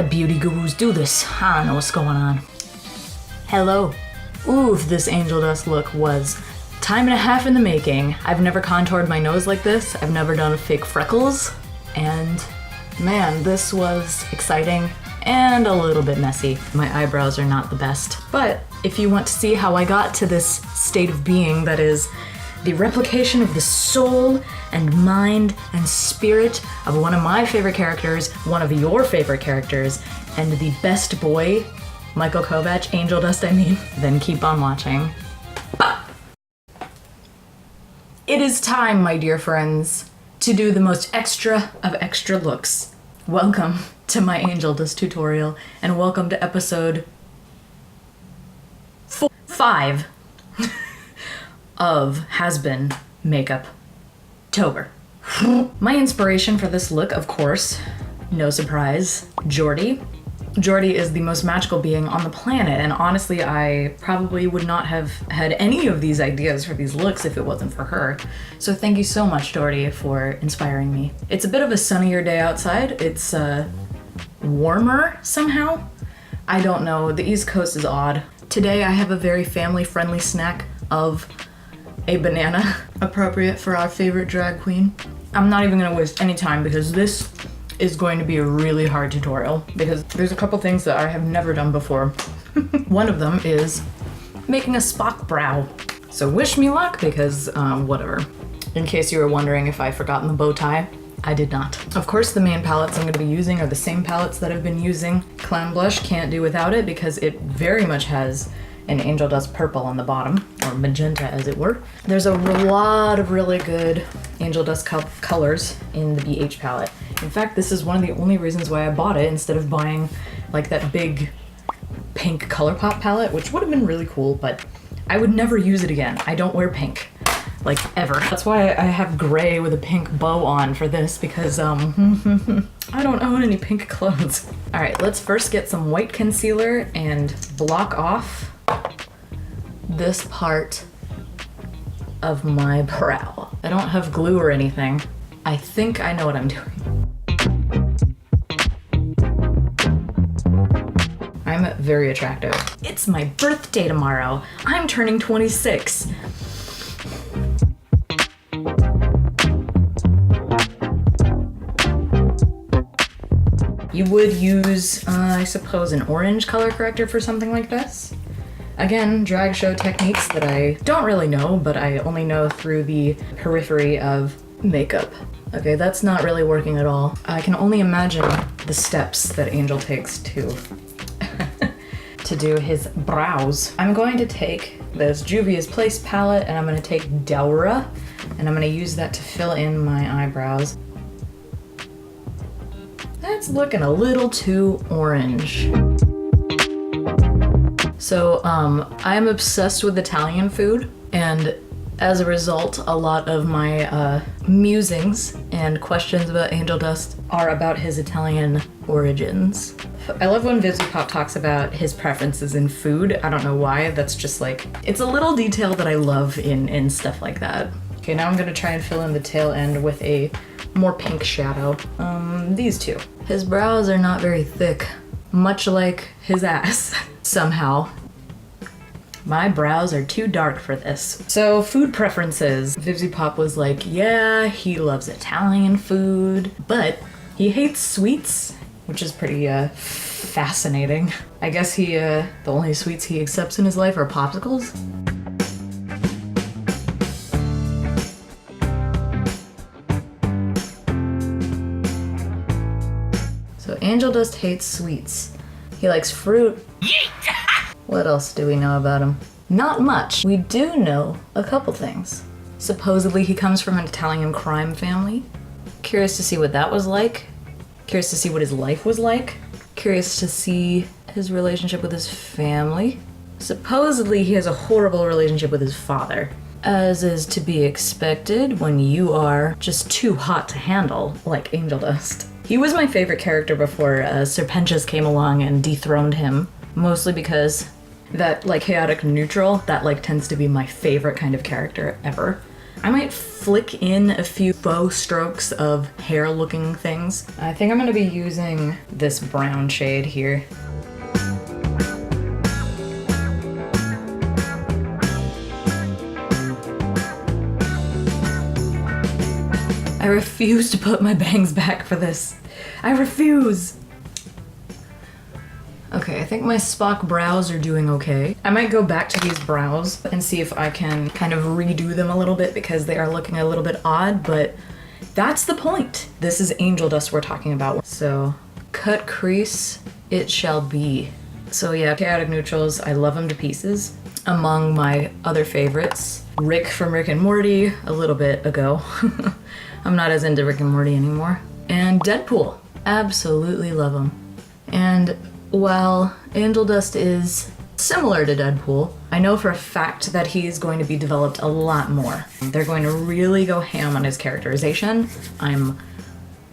do beauty gurus do this? I don't know what's going on. Hello. Oof, this angel dust look was time and a half in the making. I've never contoured my nose like this. I've never done fake freckles. And man, this was exciting and a little bit messy. My eyebrows are not the best. But if you want to see how I got to this state of being that is the replication of the soul and mind and spirit of one of my favorite characters, one of your favorite characters, and the best boy, Michael Kovac, Angel Dust I mean, then keep on watching. It is time, my dear friends, to do the most extra of extra looks. Welcome to my Angel Dust tutorial, and welcome to episode 5 of HAZBIN Makeup Tober. My inspiration for this look, of course, no surprise, Jordy. Jordy is the most magical being on the planet, and honestly, I probably would not have had any of these ideas for these looks if it wasn't for her. So thank you so much, Jordy, for inspiring me. It's a bit of a sunnier day outside. It's warmer somehow. I don't know, the East Coast is odd. Today I have a very family-friendly snack of a banana, appropriate for our favorite drag queen. I'm not even gonna waste any time because this is going to be a really hard tutorial because there's a couple things that I have never done before. One of them is making a Spock brow. So wish me luck because whatever. In case you were wondering if I've forgotten the bow tie, I did not. Of course, the main palettes I'm gonna be using are the same palettes that I've been using. Clown Blush, can't do without it because it very much has an Angel Dust purple on the bottom, or magenta as it were. There's a lot of really good Angel Dust colors in the BH palette. In fact, this is one of the only reasons why I bought it instead of buying like that big pink Colourpop palette, which would have been really cool, but I would never use it again. I don't wear pink, like ever. That's why I have gray with a pink bow on for this because I don't own any pink clothes. All right, let's first get some white concealer and block off this part of my brow. I don't have glue or anything. I think I know what I'm doing. I'm very attractive. It's my birthday tomorrow. I'm turning 26. You would use, I suppose, an orange color corrector for something like this. Again, drag show techniques that I don't really know, but I only know through the periphery of makeup. Okay, that's not really working at all. I can only imagine the steps that Angel takes to to do his brows. I'm going to take this Juvia's Place palette and I'm going to take Daura and I'm going to use that to fill in my eyebrows. That's looking a little too orange. So I'm obsessed with Italian food, and as a result, a lot of my musings and questions about Angel Dust are about his Italian origins. I love when Pop talks about his preferences in food. I don't know why, that's just like, it's a little detail that I love in stuff like that. Okay, now I'm gonna try and fill in the tail end with a more pink shadow. These two. His brows are not very thick, much like his ass, somehow. My brows are too dark for this. So, food preferences. Pop was like, yeah, he loves Italian food, but he hates sweets, which is pretty fascinating. I guess the only sweets he accepts in his life are popsicles. So Angel Dust hates sweets. He likes fruit. What else do we know about him? Not much. We do know a couple things. Supposedly he comes from an Italian crime family. Curious to see what that was like. Curious to see what his life was like. Curious to see his relationship with his family. Supposedly he has a horrible relationship with his father, as is to be expected when you are just too hot to handle, like Angel Dust. He was my favorite character before Pentious came along and dethroned him, mostly because that like chaotic neutral, that like tends to be my favorite kind of character ever. I might flick in a few faux strokes of hair looking things. I think I'm gonna be using this brown shade here. I refuse to put my bangs back for this. I refuse! Okay, I think my Spock brows are doing okay. I might go back to these brows and see if I can kind of redo them a little bit because they are looking a little bit odd, but that's the point. This is angel dust we're talking about. So, cut crease, it shall be. So yeah, chaotic neutrals, I love them to pieces. Among my other favorites, Rick from Rick and Morty a little bit ago. I'm not as into Rick and Morty anymore. And Deadpool, absolutely love him. And while angel dust is similar to Deadpool, I know for a fact that he's going to be developed a lot more. They're going to really go ham on his characterization. I'm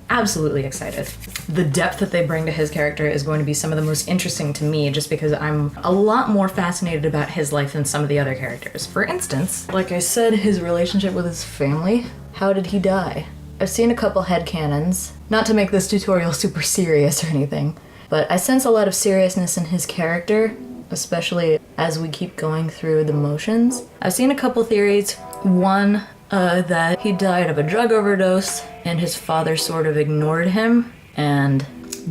absolutely excited. The depth that they bring to his character is going to be some of the most interesting to me just because I'm a lot more fascinated about his life than some of the other characters. For instance, like I said, his relationship with his family. How did he die? I've seen a couple headcanons, not to make this tutorial super serious or anything, but I sense a lot of seriousness in his character, especially as we keep going through the motions. I've seen a couple theories. One, that he died of a drug overdose and his father sort of ignored him and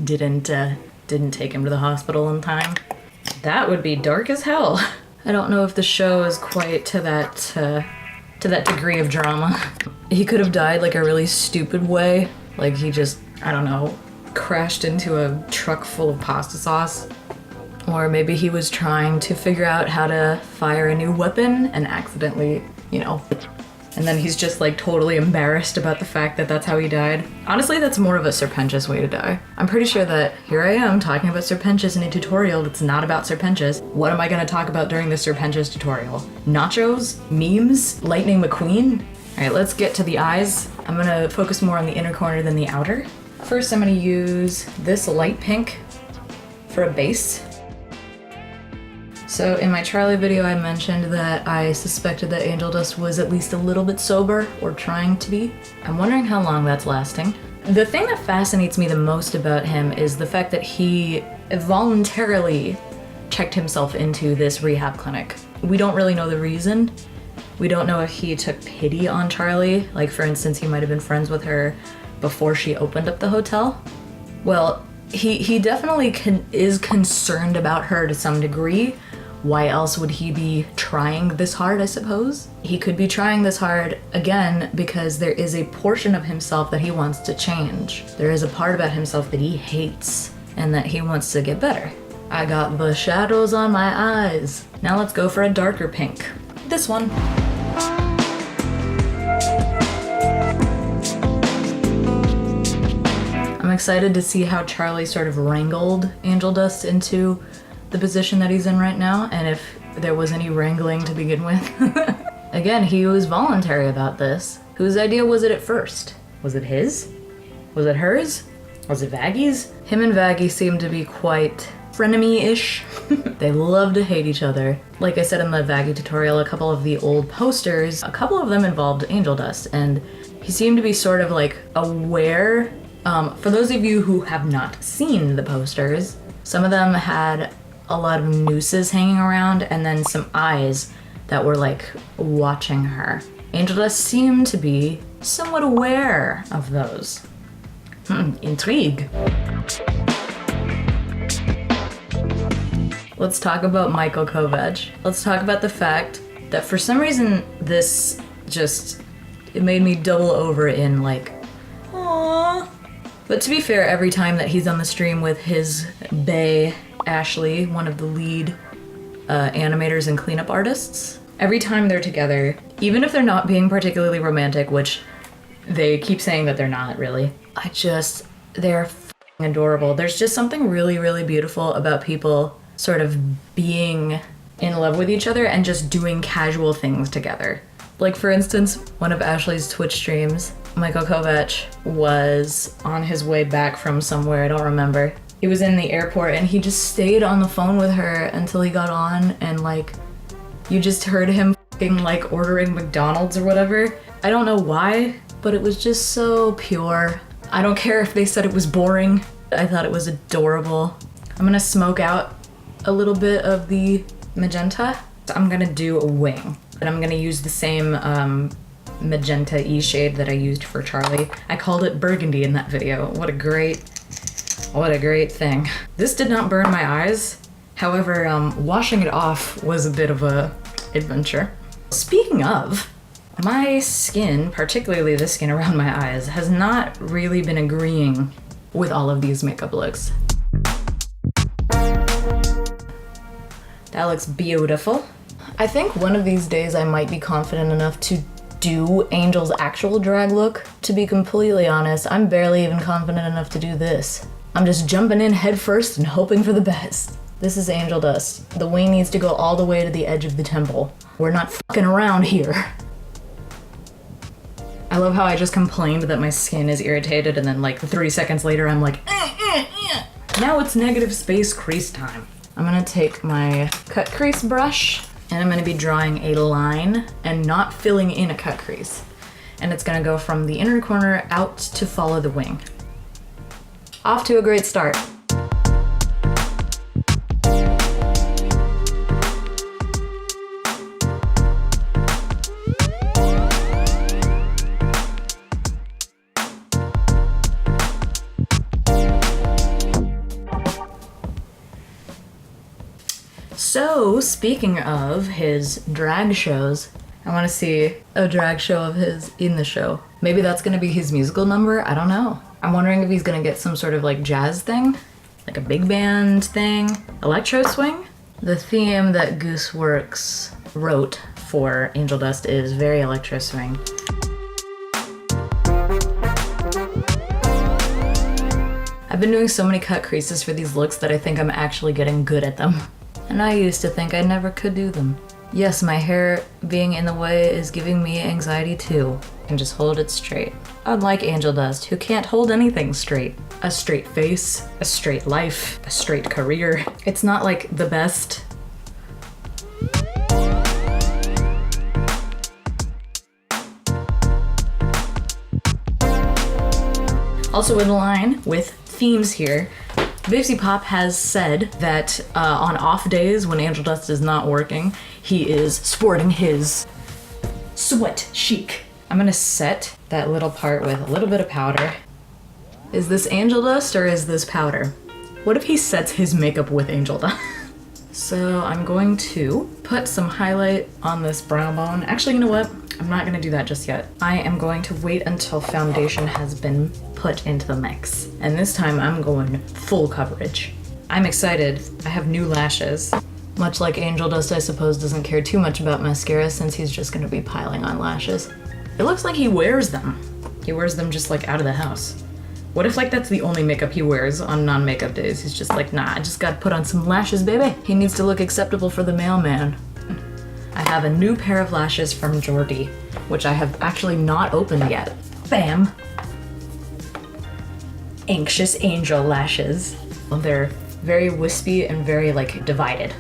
didn't take him to the hospital in time. That would be dark as hell. I don't know if the show is quite to that degree of drama. He could have died like a really stupid way, like he just, I don't know, crashed into a truck full of pasta sauce. Or maybe he was trying to figure out how to fire a new weapon and accidentally, you know, and then he's just like totally embarrassed about the fact that that's how he died. Honestly, that's more of a Serpentious way to die. I'm pretty sure that here I am talking about Serpentious in a tutorial that's not about Serpentious. What am I gonna talk about during the Serpentious tutorial? Nachos? Memes? Lightning McQueen? All right, let's get to the eyes. I'm gonna focus more on the inner corner than the outer. First, I'm gonna use this light pink for a base. So in my Charlie video, I mentioned that I suspected that angel dust was at least a little bit sober, or trying to be. I'm wondering how long that's lasting. The thing that fascinates me the most about him is the fact that he voluntarily checked himself into this rehab clinic. We don't really know the reason. We don't know if he took pity on Charlie, like for instance, he might have been friends with her before she opened up the hotel. Well, he definitely is concerned about her to some degree. Why else would he be trying this hard, I suppose? He could be trying this hard, again, because there is a portion of himself that he wants to change. There is a part about himself that he hates and that he wants to get better. I got the shadows on my eyes. Now let's go for a darker pink. This one. I'm excited to see how Charlie sort of wrangled angel dust into the position that he's in right now, and if there was any wrangling to begin with. Again, he was voluntary about this. Whose idea was it at first? Was it his? Was it hers? Was it Vaggie's? Him and Vaggie seem to be quite frenemy-ish. They love to hate each other. Like I said in the Vaggie tutorial, a couple of the old posters, a couple of them involved angel dust, and he seemed to be sort of like aware. For those of you who have not seen the posters, some of them had a lot of nooses hanging around and then some eyes that were like watching her. Angel dust seemed to be somewhat aware of those. Intrigue. Let's talk about Michael Kovac. Let's talk about the fact that for some reason this just, it made me double over in like, aww. But to be fair, every time that he's on the stream with his bae, Ashley, one of the lead animators and cleanup artists, every time they're together, even if they're not being particularly romantic, which they keep saying that they're not really, they're f***ing adorable. There's just something really, really beautiful about people sort of being in love with each other and just doing casual things together. Like for instance, one of Ashley's Twitch streams, Michael Kovac was on his way back from somewhere, I don't remember. He was in the airport and he just stayed on the phone with her until he got on, and like, you just heard him like ordering McDonald's or whatever. I don't know why, but it was just so pure. I don't care if they said it was boring. I thought it was adorable. I'm gonna smoke out a little bit of the magenta. I'm gonna do a wing, and I'm gonna use the same magenta-y shade that I used for Charlie. I called it burgundy in that video. What a great thing. This did not burn my eyes. However, washing it off was a bit of a adventure. Speaking of, my skin, particularly the skin around my eyes, has not really been agreeing with all of these makeup looks. That looks beautiful. I think one of these days I might be confident enough to do Angel's actual drag look. To be completely honest, I'm barely even confident enough to do this. I'm just jumping in head first and hoping for the best. This is Angel Dust. The wing needs to go all the way to the edge of the temple. We're not fucking around here. I love how I just complained that my skin is irritated and then like 3 seconds later I'm like, Now it's negative space crease time. I'm gonna take my cut crease brush and I'm gonna be drawing a line and not filling in a cut crease. And it's gonna go from the inner corner out to follow the wing. Off to a great start. So, speaking of his drag shows, I want to see a drag show of his in the show. Maybe that's going to be his musical number, I don't know. I'm wondering if he's going to get some sort of like jazz thing, like a big band thing, electro swing. The theme that Gooseworks wrote for Angel Dust is very electro swing. I've been doing so many cut creases for these looks that I think I'm actually getting good at them. And I used to think I never could do them. Yes, my hair being in the way is giving me anxiety too. I can just hold it straight. Unlike Angel Dust, who can't hold anything straight. A straight face, a straight life, a straight career. It's not like the best. Also in line with themes here, Bakerie has said that on off days when Angel Dust is not working, he is sporting his sweat chic. I'm gonna set that little part with a little bit of powder. Is this Angel Dust or is this powder? What if he sets his makeup with Angel Dust? So I'm going to put some highlight on this brow bone. Actually, you know what? I'm not gonna do that just yet. I am going to wait until foundation has been put into the mix. And this time I'm going full coverage. I'm excited. I have new lashes. Much like Angel Dust, I suppose, doesn't care too much about mascara since he's just gonna be piling on lashes. It looks like he wears them. He wears them just like out of the house. What if like that's the only makeup he wears on non-makeup days? He's just like, nah, I just gotta put on some lashes, baby. He needs to look acceptable for the mailman. I have a new pair of lashes from Jordy, which I have actually not opened yet. Bam! Anxious Angel lashes. Well, they're very wispy and very like divided.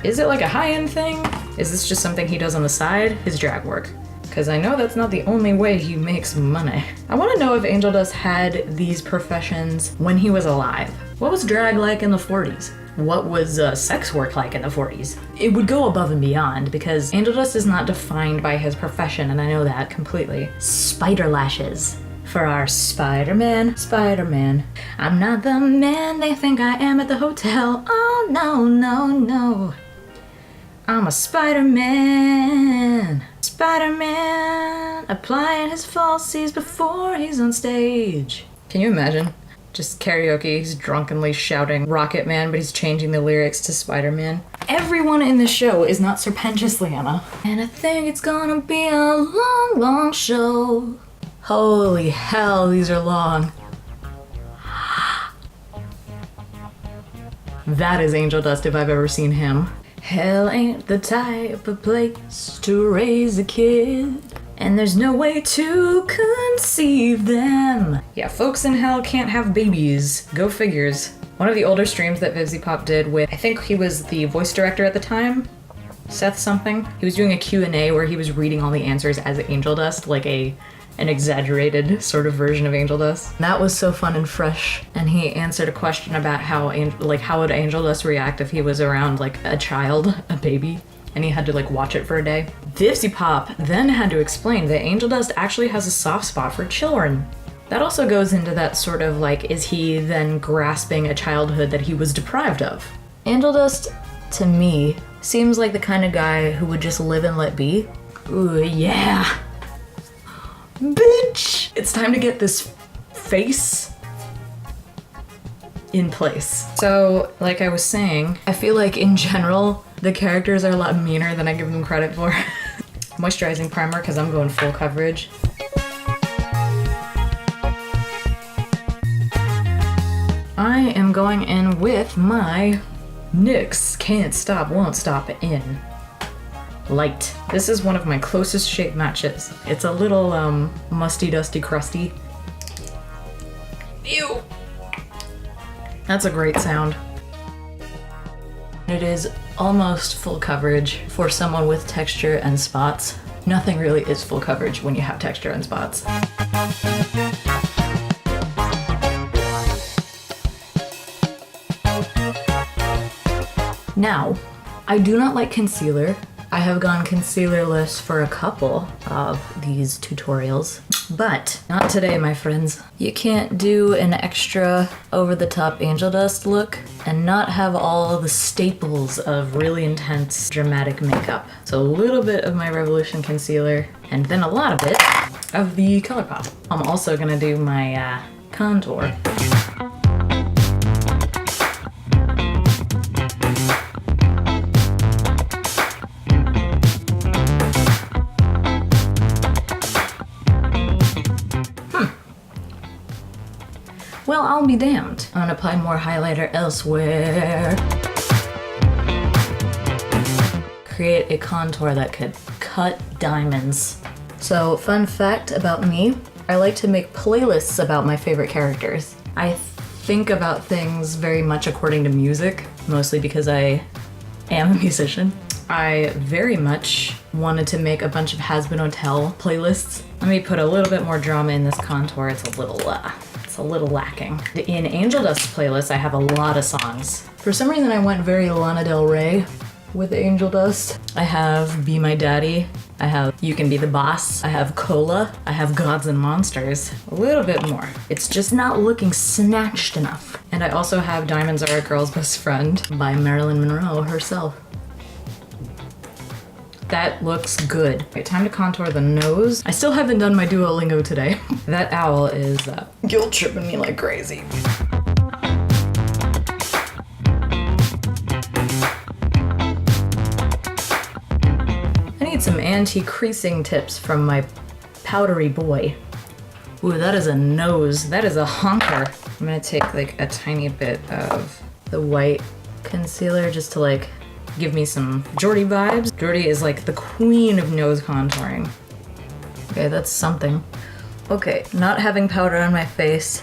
Is it like a high-end thing? Is this just something he does on the side? His drag work. Because I know that's not the only way he makes money. I want to know if Angel Dust had these professions when he was alive. What was drag like in the 40s? What was sex work like in the 40s? It would go above and beyond because Angel Dust is not defined by his profession, and I know that completely. Spider lashes for our Spider-Man, Spider-Man. I'm not the man they think I am at the hotel. Oh no, no, no. I'm a Spider-Man. Spider-Man applying his falsies before he's on stage. Can you imagine? Just karaoke, he's drunkenly shouting Rocket Man, but he's changing the lyrics to Spider-Man. Everyone in the show is not Sir Pentious Leanna. And I think it's gonna be a long, long show. Holy hell, these are long. That is Angel Dust if I've ever seen him. Hell ain't the type of place to raise a kid. And there's no way to conceive them. Yeah, folks in hell can't have babies. Go figures. One of the older streams that Vivzy Pop did with, I think he was the voice director at the time, Seth something. He was doing a Q&A where he was reading all the answers as Angel Dust, like an exaggerated sort of version of Angel Dust. That was so fun and fresh. And he answered a question about how would Angel Dust react if he was around like a child, a baby, and he had to like watch it for a day. Vivsy Pop then had to explain that Angel Dust actually has a soft spot for children. That also goes into that sort of like, is he then grasping a childhood that he was deprived of? Angel Dust, to me, seems like the kind of guy who would just live and let be. Ooh, yeah. Bitch! It's time to get this face in place. So, like I was saying, I feel like in general, the characters are a lot meaner than I give them credit for. Moisturizing primer, because I'm going full coverage. I am going in with my NYX Can't Stop, Won't Stop in Light. This is one of my closest shade matches. It's a little musty, dusty, crusty. Ew! That's a great sound. It is almost full coverage for someone with texture and spots. Nothing really is full coverage when you have texture and spots. Now, I do not like concealer. I have gone concealerless for a couple of these tutorials, but not today, my friends. You can't do an extra over-the-top Angel Dust look and not have all the staples of really intense, dramatic makeup. So a little bit of my Revolution concealer, and then a lot of it of the Colourpop. I'm also gonna do my contour. Well, I'll be damned. I'm gonna apply more highlighter elsewhere. Create a contour that could cut diamonds. So, fun fact about me, I like to make playlists about my favorite characters. I think about things very much according to music, mostly because I am a musician. I very much wanted to make a bunch of HAZBIN Hotel playlists. Let me put a little bit more drama in this contour. It's a little lacking. In Angel Dust playlist, I have a lot of songs. For some reason, I went very Lana Del Rey with Angel Dust. I have Be My Daddy. I have You Can Be the Boss. I have Cola. I have Gods and Monsters. A little bit more. It's just not looking snatched enough. And I also have Diamonds Are a Girl's Best Friend by Marilyn Monroe herself. That looks good. Okay, time to contour the nose. I still haven't done my Duolingo today. That owl is guilt tripping me like crazy. I need some anti-creasing tips from my powdery boy. Ooh, that is a nose. That is a honker. I'm gonna take like a tiny bit of the white concealer just to like give me some Jordy vibes. Jordy is like the queen of nose contouring. Okay, that's something. Okay, not having powder on my face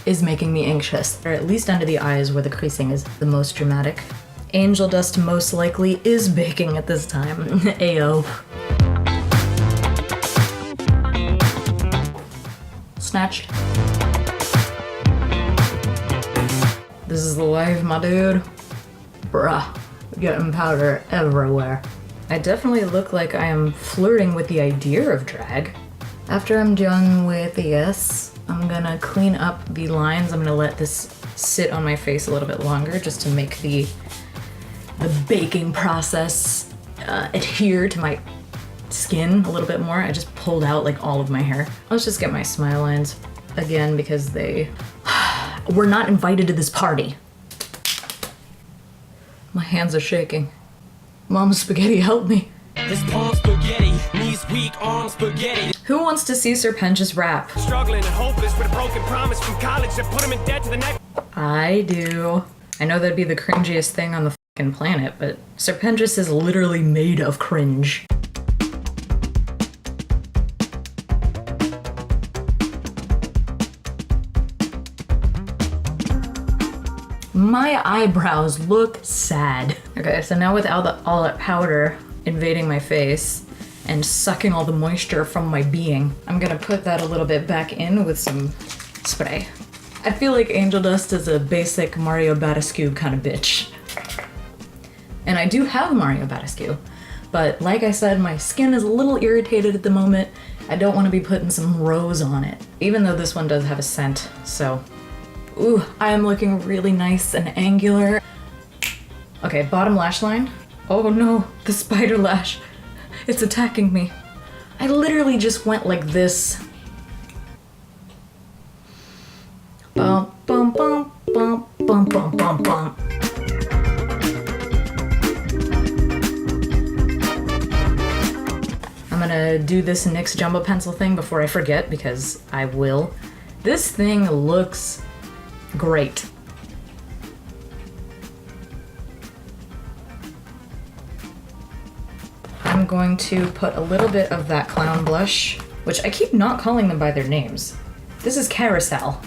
is making me anxious. Or at least under the eyes where the creasing is the most dramatic. Angel Dust most likely is baking at this time. Ayo. Snatched. This is the life, my dude. Bruh. Getting powder everywhere. I definitely look like I am flirting with the idea of drag. After I'm done with this, I'm gonna clean up the lines. I'm gonna let this sit on my face a little bit longer just to make the baking process adhere to my skin a little bit more. I just pulled out like all of my hair. Let's just get my smile lines again because they were not invited to this party. My hands are shaking. Mom Spaghetti, help me. This palm spaghetti, knees weak, arms spaghetti. Who wants to see Sir Pentious rap? Struggling and hopeless with a broken promise from college that put him in debt to the neck. I do. I know that'd be the cringiest thing on the fucking planet, but Sir Pentious is literally made of cringe. My eyebrows look sad. Okay, so now with all that powder invading my face and sucking all the moisture from my being. I'm gonna put that a little bit back in with some spray. I feel like Angel Dust is a basic Mario Badescu kind of bitch. And I do have Mario Badescu, but like I said, my skin is a little irritated at the moment. I don't want to be putting some rose on it, even though this one does have a scent, so. Ooh, I am looking really nice and angular. Okay, bottom lash line. Oh no, the spider lash. It's attacking me. I literally just went like this. Bum, bum, bum, bum, bum, bum, bum, bum. I'm gonna do this NYX jumbo pencil thing before I forget, because I will. This thing looks great. I'm going to put a little bit of that clown blush, which I keep not calling them by their names. This is Carousel.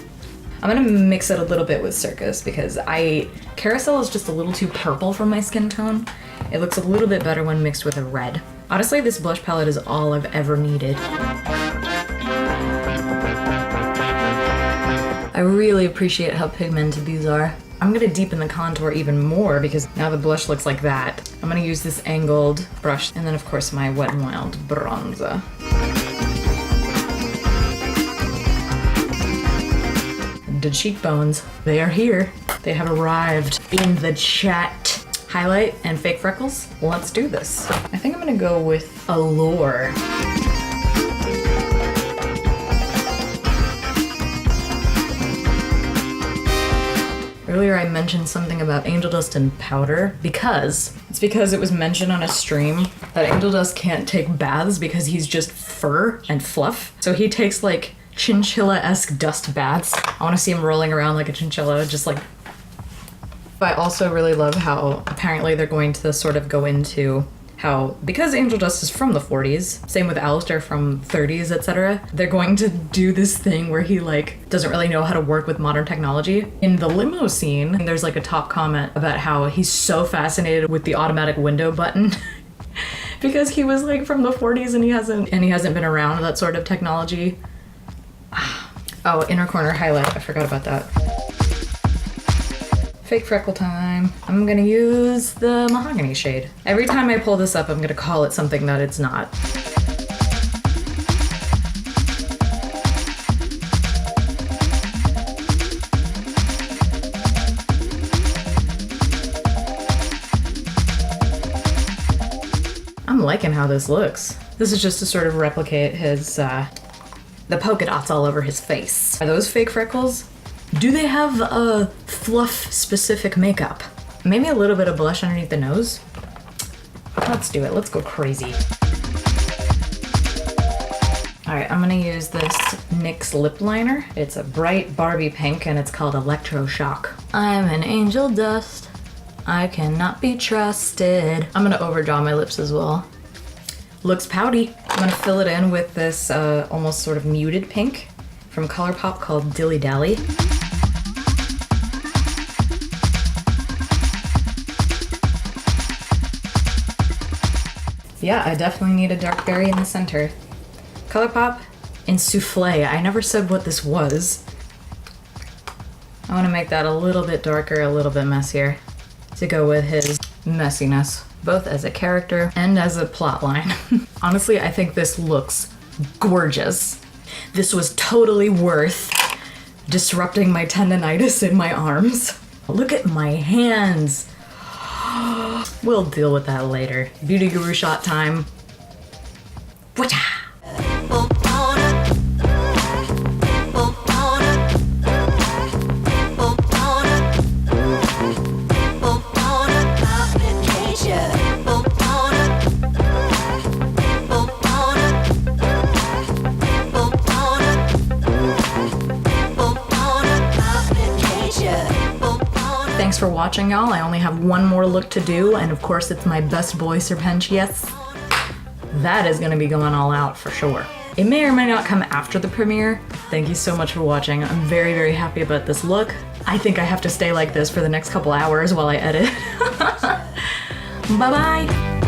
I'm gonna mix it a little bit with Circus because Carousel is just a little too purple for my skin tone. It looks a little bit better when mixed with a red. Honestly, this blush palette is all I've ever needed. I really appreciate how pigmented these are. I'm gonna deepen the contour even more because now the blush looks like that. I'm gonna use this angled brush and then of course my Wet n Wild bronzer. The cheekbones, they are here. They have arrived in the chat. Highlight and fake freckles, let's do this. I think I'm gonna go with Allure. Earlier I mentioned something about Angel Dust and powder because it was mentioned on a stream that Angel Dust can't take baths because he's just fur and fluff. So he takes like chinchilla-esque dust baths. I want to see him rolling around like a chinchilla, just like. I also really love how apparently they're going to sort of go into how, because Angel Dust is from the 40s, same with Alistair from 30s, etc., they're going to do this thing where he like doesn't really know how to work with modern technology. In the limo scene, there's like a top comment about how he's so fascinated with the automatic window button because he was like from the 40s and he hasn't been around that sort of technology. Oh, inner corner highlight, I forgot about that. Fake freckle time. I'm gonna use the mahogany shade. Every time I pull this up, I'm gonna call it something that it's not. I'm liking how this looks. This is just to sort of replicate his, the polka dots all over his face. Are those fake freckles? Do they have a fluff-specific makeup? Maybe a little bit of blush underneath the nose? Let's do it. Let's go crazy. All right, I'm gonna use this NYX lip liner. It's a bright Barbie pink and it's called Electro Shock. I'm an Angel Dust. I cannot be trusted. I'm gonna overdraw my lips as well. Looks pouty. I'm gonna fill it in with this almost sort of muted pink from Colourpop called Dilly Dally. Yeah, I definitely need a dark berry in the center. Colourpop and Souffle. I never said what this was. I want to make that a little bit darker, a little bit messier to go with his messiness, both as a character and as a plot line. Honestly, I think this looks gorgeous. This was totally worth disrupting my tendonitis in my arms. Look at my hands. We'll deal with that later. Beauty Guru shot time. Whatcha? Thanks for watching, y'all. I only have one more look to do, and of course it's my best boy, Sir Pentious. That is gonna be going all out for sure. It may or may not come after the premiere. Thank you so much for watching. I'm very, very happy about this look. I think I have to stay like this for the next couple hours while I edit. Bye-bye.